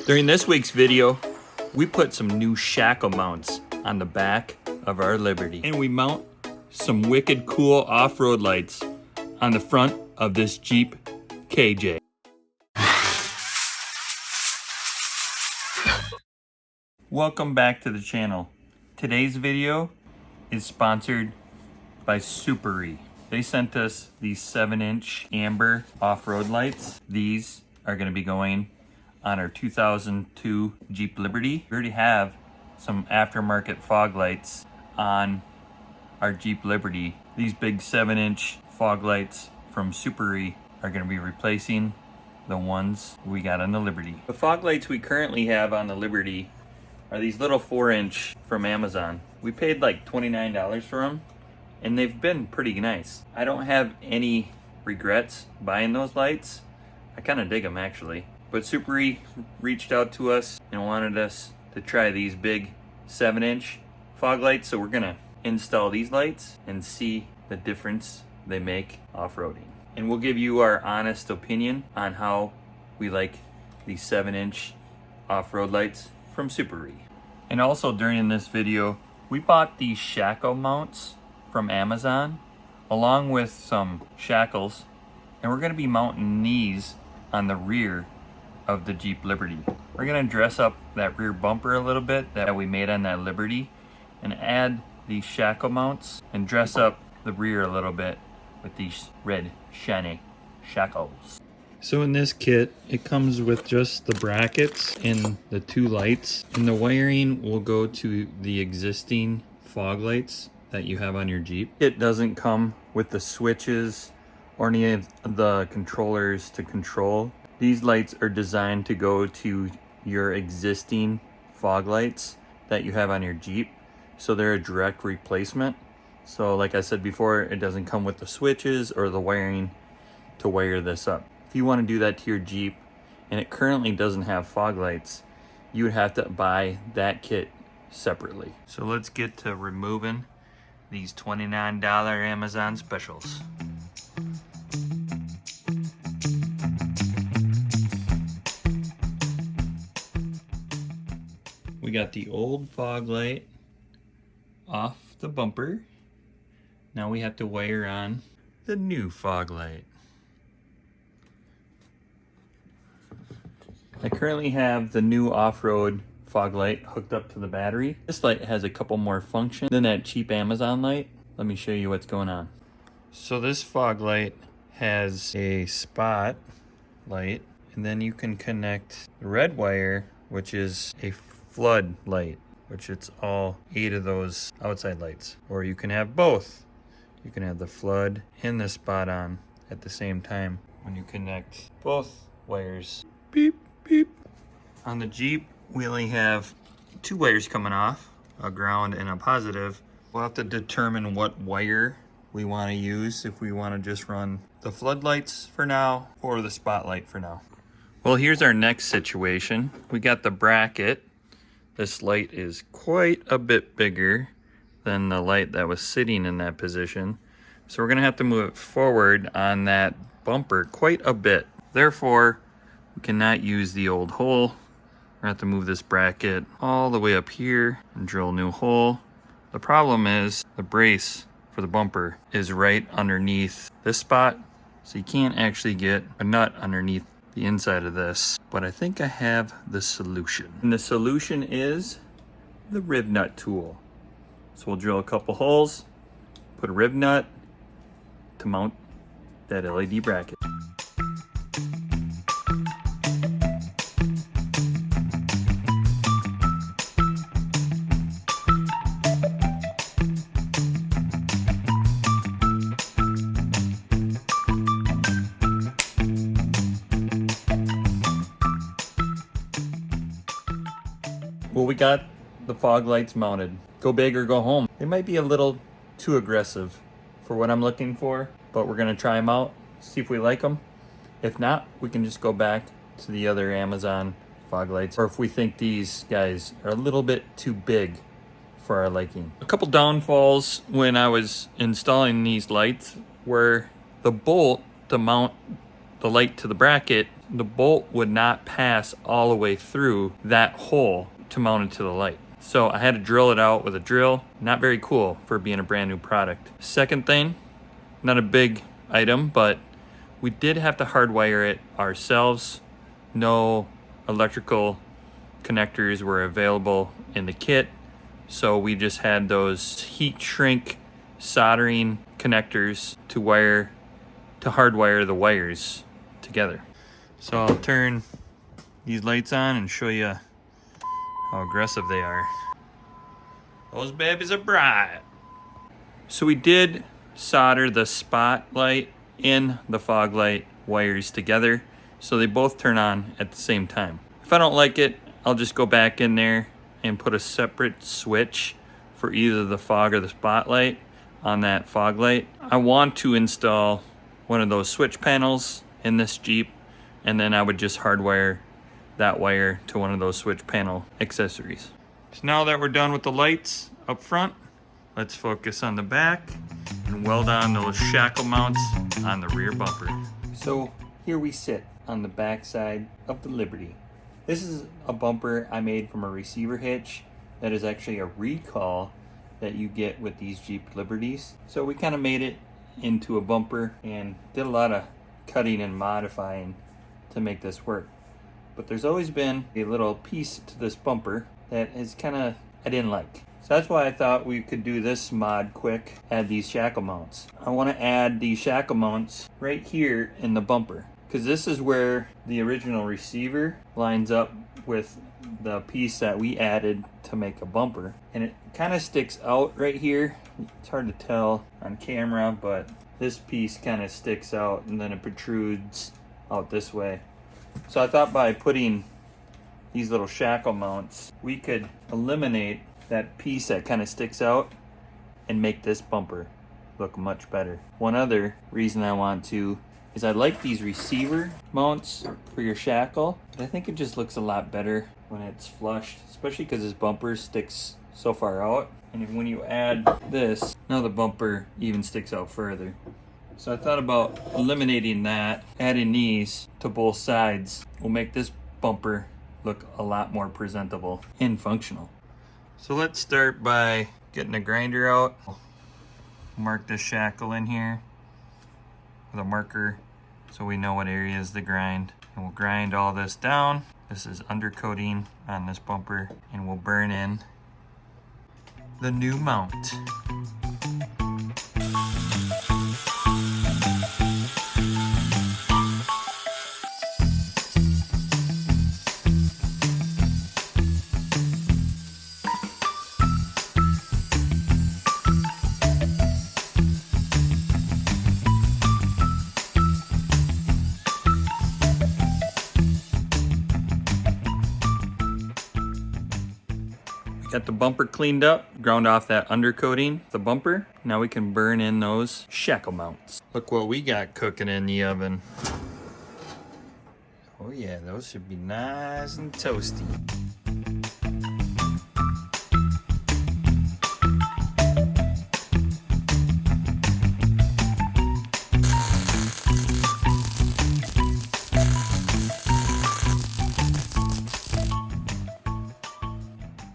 During this week's video, we put some new Shackle mounts on the back of our Liberty. And we mount some wicked cool off-road lights on the front of this Jeep KJ. Welcome back to the channel. Today's video is sponsored by Supery. They sent us these 7-inch amber off-road lights. These are going to be going on our 2002 Jeep Liberty. We already have some aftermarket fog lights on our Jeep Liberty. These big 7-inch fog lights from Supery are going to be replacing the ones we got on the Liberty. The fog lights we currently have on the Liberty are these little 4-inch from Amazon. We paid like $29 for them, and they've been pretty nice. I don't have any regrets buying those lights. I kind of dig them actually. But Supery reached out to us and wanted us to try these big 7-inch fog lights. So we're gonna install these lights and see the difference they make off-roading. And we'll give you our honest opinion on how we like these 7-inch off-road lights from Supery. And also during this video, we bought these Shackle mounts from Amazon along with some shackles, and we're gonna be mounting these on the rear of the Jeep Liberty. We're gonna dress up that rear bumper a little bit that we made on that Liberty and add these Shackle mounts and dress up the rear a little bit with these red shiny shackles. So in this kit, it comes with just the brackets and the 2 lights, and the wiring will go to the existing fog lights that you have on your Jeep. It doesn't come with the switches or any of the controllers to control. These lights are designed to go to your existing fog lights that you have on your Jeep. So they're a direct replacement. So like I said before, it doesn't come with the switches or the wiring to wire this up. If you want to do that to your Jeep and it currently doesn't have fog lights, you would have to buy that kit separately. So let's get to removing these $29 Amazon specials. We got the old fog light off the bumper. Now we have to wire on the new fog light. I currently have the new off-road fog light hooked up to the battery. This light has a couple more functions than that cheap Amazon light. Let me show you what's going on. So this fog light has a spot light, and then you can connect the red wire, which is a flood light, which it's all 8 of those outside lights. Or you can have both. You can have the flood and the spot on at the same time when you connect both wires. Beep, beep. On the Jeep, we only have 2 wires coming off, a ground and a positive. We'll have to determine what wire we want to use, if we want to just run the floodlights for now or the spotlight for now. Well, here's our next situation. We got the bracket. This light is quite a bit bigger than the light that was sitting in that position. So we're gonna have to move it forward on that bumper quite a bit. Therefore, we cannot use the old hole. We're gonna have to move this bracket all the way up here and drill a new hole. The problem is the brace for the bumper is right underneath this spot, so you can't actually get a nut underneath the inside of this. But I think I have the solution. And the solution is the rib nut tool. So we'll drill a couple holes, put a rib nut to mount that LED bracket. Well, we got the fog lights mounted. Go big or go home. They might be a little too aggressive for what I'm looking for, but we're gonna try them out, see if we like them. If not, we can just go back to the other Amazon fog lights, or if we think these guys are a little bit too big for our liking. A couple downfalls when I was installing these lights were the bolt to mount the light to the bracket the bolt would not pass all the way through that hole to mount it to the light. So I had to drill it out with a drill. Not very cool for being a brand new product. Second thing, not a big item, but we did have to hardwire it ourselves. No electrical connectors were available in the kit, so we just had those heat shrink soldering connectors to hardwire the wires together. So I'll turn these lights on and show you how aggressive they are. Those babies are bright. So we did solder the spotlight and the fog light wires together so they both turn on at the same time. If I don't like it, I'll just go back in there and put a separate switch for either the fog or the spotlight on that fog light. I want to install one of those switch panels in this Jeep, and then I would just hardwire that wire to one of those switch panel accessories. So now that we're done with the lights up front, let's focus on the back and weld on those shackle mounts on the rear bumper. So here we sit on the back side of the Liberty. This is a bumper I made from a receiver hitch that is actually a recall that you get with these Jeep Liberties. So we kind of made it into a bumper and did a lot of cutting and modifying to make this work. But there's always been a little piece to this bumper that is I didn't like. So that's why I thought we could do this mod quick, add these shackle mounts. I want to add these shackle mounts right here in the bumper, because this is where the original receiver lines up with the piece that we added to make a bumper. And it kind of sticks out right here. It's hard to tell on camera, but this piece kind of sticks out and then it protrudes out this way. So I thought by putting these little shackle mounts, we could eliminate that piece that kind of sticks out and make this bumper look much better. One other reason I want to is I like these receiver mounts for your shackle, but I think it just looks a lot better when it's flushed, especially because this bumper sticks so far out. And when you add this, now the bumper even sticks out further. So I thought about eliminating that, adding these to both sides will make this bumper look a lot more presentable and functional. So let's start by getting a grinder out. Mark this shackle in here with a marker so we know what areas to grind. And we'll grind all this down. This is undercoating on this bumper, and we'll burn in the new mount. Got the bumper cleaned up, ground off that undercoating, the bumper. Now we can burn in those shackle mounts. Look what we got cooking in the oven. Oh yeah, those should be nice and toasty.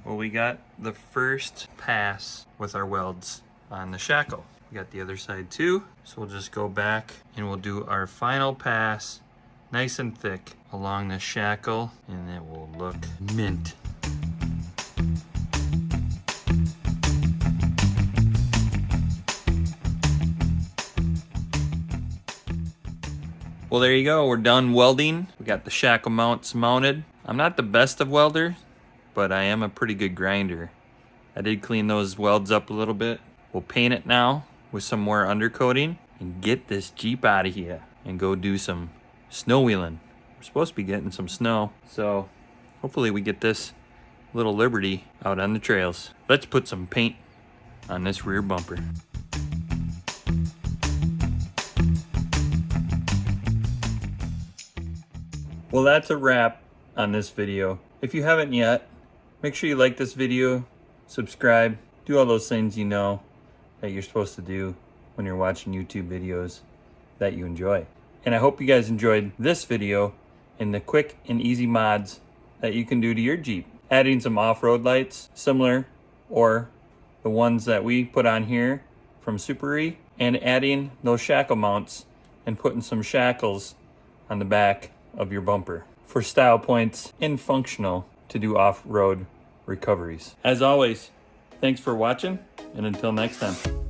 Well, we got the first pass with our welds on the shackle. We got the other side too. So we'll just go back and we'll do our final pass nice and thick along the shackle, and it will look mint. Well, there you go. We're done welding. We got the shackle mounts mounted. I'm not the best of welder, but I am a pretty good grinder. I did clean those welds up a little bit. We'll paint it now with some more undercoating and get this Jeep out of here and go do some snow wheeling. We're supposed to be getting some snow, so hopefully we get this little Liberty out on the trails. Let's put some paint on this rear bumper. Well, that's a wrap on this video. If you haven't yet, make sure you like this video, subscribe, do all those things you know that you're supposed to do when you're watching YouTube videos that you enjoy. And I hope you guys enjoyed this video and the quick and easy mods that you can do to your Jeep. Adding some off-road lights, similar or the ones that we put on here from Super E, and adding those shackle mounts and putting some shackles on the back of your bumper for style points and functional to do off-road recoveries. As always, thanks for watching, and until next time.